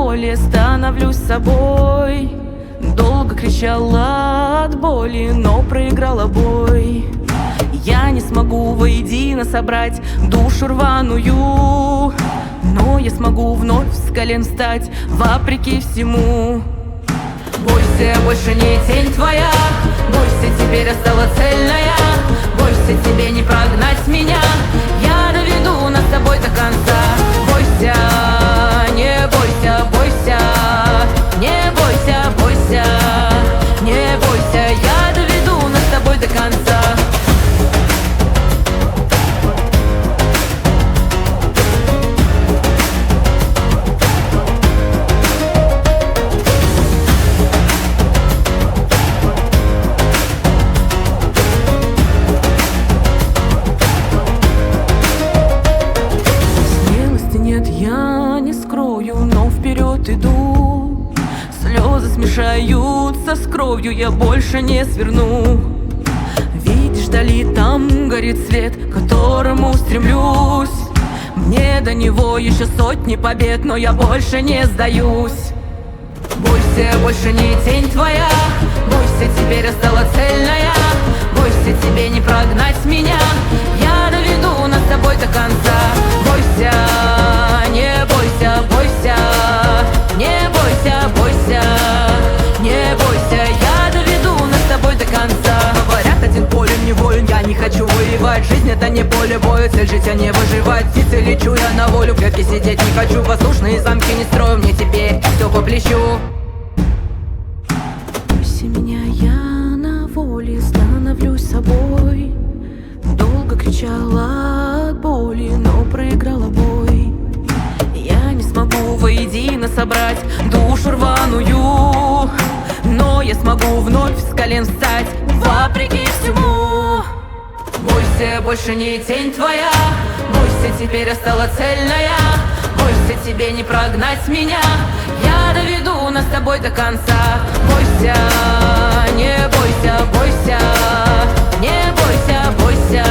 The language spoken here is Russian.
воле становлюсь собой. Долго кричала от боли, но проиграла бой. Я не смогу воедино собрать душу рваную, но я смогу вновь с колен встать, вопреки всему. Бойся, больше не тень твоя, бойся, теперь осталась цельная. Бойся, тебе не прогнать меня, я доведу нас с тобой до конца. Бойся, не бойся, бойся, не бойся, бойся, не бойся, я доведу нас с тобой до конца. Я не скрою, но вперед иду. Слезы смешаются с кровью, я больше не сверну. Видишь, вдали там горит свет, к которому стремлюсь. Мне до него еще сотни побед, но я больше не сдаюсь. Бойся, больше не тень твоя, бойся, теперь осталась цельная. Бойся, тебе не прогнать меня, я доведу нас с тобой до конца. Бойся, не бойся, бойся, не бойся, бойся, не бойся, я доведу нас с тобой до конца. Говорят, один полем не воин, я не хочу воевать. Жизнь это не поле боя, цель жить, а не выживать. Птицы лечу я на волю, в клетке сидеть не хочу. Воздушные замки не строю, мне теперь все по плечу. Бойся меня, я на воле становлюсь собой. Долго кричала от боли, но проиграла бой. Я не смогу воедино собрать душу рваную, но я смогу вновь с колен встать, вопреки всему. Бойся, больше не тень твоя, бойся, теперь осталась цельная. Бойся, тебе не прогнать меня, я доведу нас с тобой до конца. Бойся, не бойся, бойся, не бойся, бойся.